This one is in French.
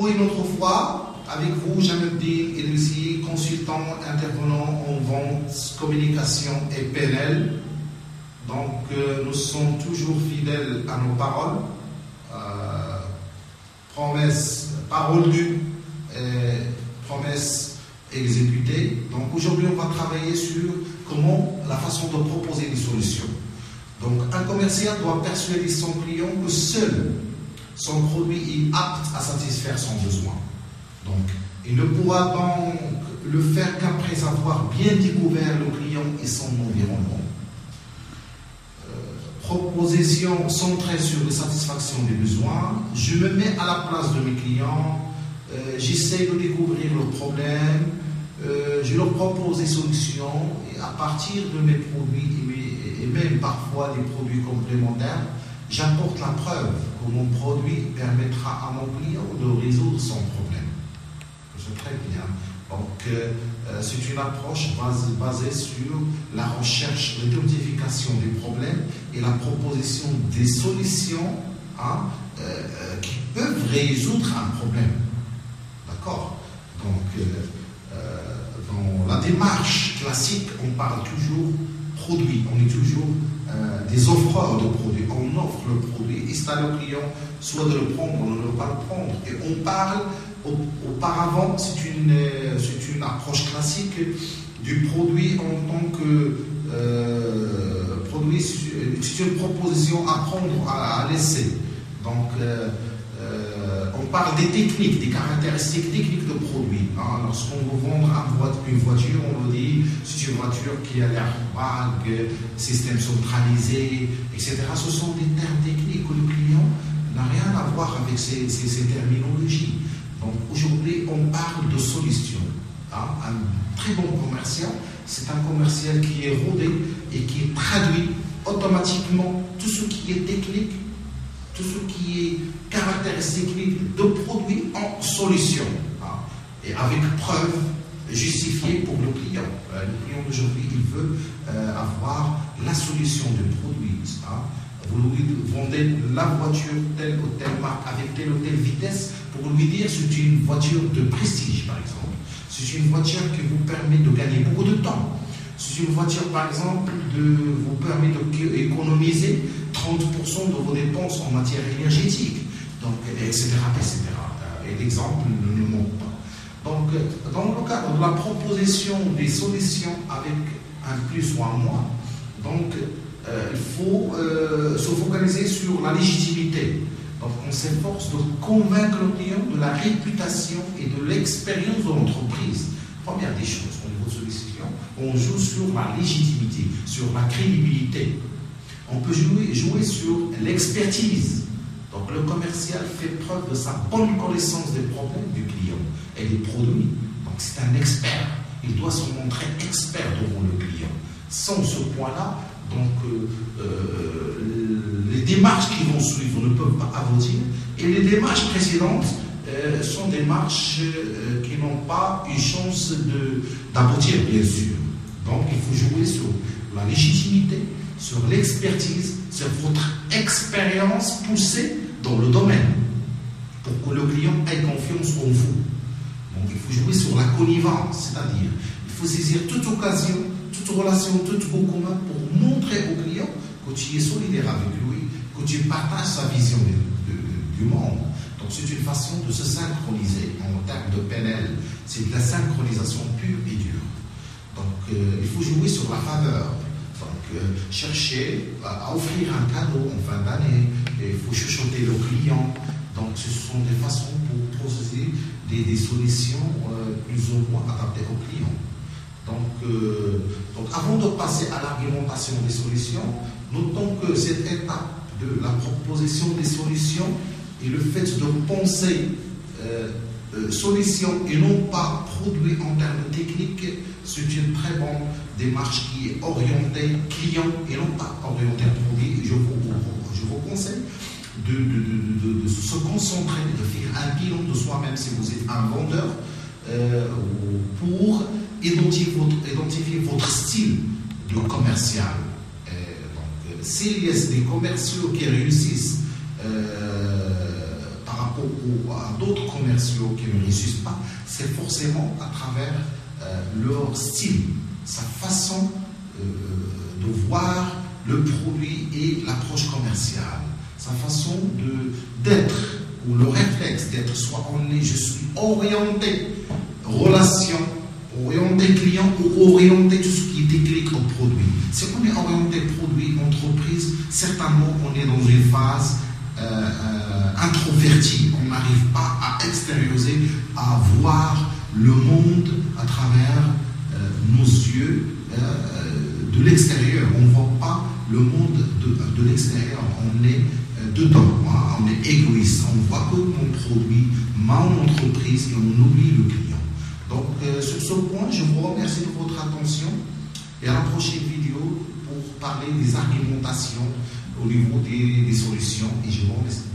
encore une autre fois avec vous, Jamaluddin Idrissi, consultant intervenant en vente, communication et PNL. Donc nous sommes toujours fidèles à nos paroles, promesses, paroles dues, promesses exécutées. Donc aujourd'hui on va travailler sur comment la façon de proposer des solutions. Donc un commercial doit persuader son client que seul son produit est apte à satisfaire son besoin. Donc il ne pourra donc le faire qu'après avoir bien découvert le client et son environnement. Proposition centrée sur la satisfaction des besoins. Je me mets à la place de mes clients, j'essaie de découvrir le problème, je leur propose des solutions et à partir de mes produits et même parfois des produits complémentaires, j'apporte la preuve que mon produit permettra à mon client de résoudre son problème. C'est très bien. Donc, c'est une approche basée sur la recherche, l'identification des problèmes et la proposition des solutions qui peuvent résoudre un problème. D'accord? Donc, dans la démarche classique, on parle toujours produit. On est toujours des offreurs de produits. On offre le produit et c'est à le client soit de le prendre ou de ne pas le prendre. Et on parle auparavant, c'est une approche classique du produit en tant que produit, c'est une proposition à prendre, à laisser. Donc, on parle des techniques, des caractéristiques techniques de produit. Lorsqu'on veut vendre une voiture, on veut dire c'est une voiture qui a l'air vague, système centralisé, etc. Ce sont des termes techniques que le client n'a rien à voir avec ces terminologies. Donc aujourd'hui, on parle de solution. Un très bon commercial, c'est un commercial qui est rodé et qui traduit automatiquement tout ce qui est technique, tout ce qui est caractéristique de produit en solution. Et avec preuve justifiée pour le client. Le client d'aujourd'hui, il veut avoir la solution du produit. Vous lui vendez la voiture telle ou telle marque avec telle ou telle vitesse pour lui dire c'est une voiture de prestige par exemple. C'est une voiture qui vous permet de gagner beaucoup de temps. C'est une voiture par exemple qui vous permet d'économiser 30% de vos dépenses en matière énergétique. Donc, etc. etc. Et l'exemple ne nous manque pas. Donc, dans le cadre de la proposition des solutions avec un plus ou un moins, donc, il faut se focaliser sur la légitimité. Donc on s'efforce de convaincre le client de la réputation et de l'expérience de l'entreprise. Première des choses, au niveau de solution, on joue sur la légitimité, sur la crédibilité. On peut jouer sur l'expertise. Donc le commercial fait preuve de sa bonne connaissance des problèmes du client et des produits. Donc c'est un expert. Il doit se montrer expert devant le client. Sans ce point-là, donc les démarches qui vont suivre ne peuvent pas aboutir et les démarches précédentes sont des démarches qui n'ont pas une chance d'aboutir, bien sûr. Donc il faut jouer sur la légitimité, sur l'expertise, sur votre expérience poussée dans le domaine pour que le client ait confiance en vous. Donc il faut jouer sur la connivence, c'est-à-dire il faut saisir toute occasion, toute relation, tout beau commun pour montrer au client que tu es solidaire avec lui, que tu partages sa vision du monde. Donc c'est une façon de se synchroniser en termes de PNL. C'est de la synchronisation pure et dure. Donc il faut jouer sur la faveur. Donc chercher à offrir un cadeau en fin d'année. Il faut chuchoter le client. Donc ce sont des façons pour proposer des solutions plus ou moins adaptées au client. Donc avant de passer à l'argumentation des solutions, notons que cette étape de la proposition des solutions et le fait de penser solution et non pas produit en termes techniques, c'est une très bonne démarche qui est orientée client et non pas orientée produit. Je vous conseille de se concentrer, de faire un bilan de soi-même si vous êtes un vendeur pour identifier votre style de commercial. Donc, s'il y a des commerciaux qui réussissent par rapport à d'autres commerciaux qui ne réussissent pas, c'est forcément à travers leur style, sa façon de voir le produit et l'approche commerciale, sa façon d'être, ou le réflexe d'être, soit on est, je suis orienté relation, orienté client ou orienté tout ce qui déclic au produit. Si on est orienté produit, entreprise, certainement on est dans une phase introvertie. On n'arrive pas à extérioriser, à voir le monde à travers nos yeux de l'extérieur. On ne voit pas le monde de l'extérieur. On est dedans. Hein? On est égoïste. On voit que mon produit, mon entreprise, et on oublie le client. Donc, sur ce point, je vous remercie de votre attention et à la prochaine vidéo pour parler des argumentations au niveau des solutions. Et je vous remercie.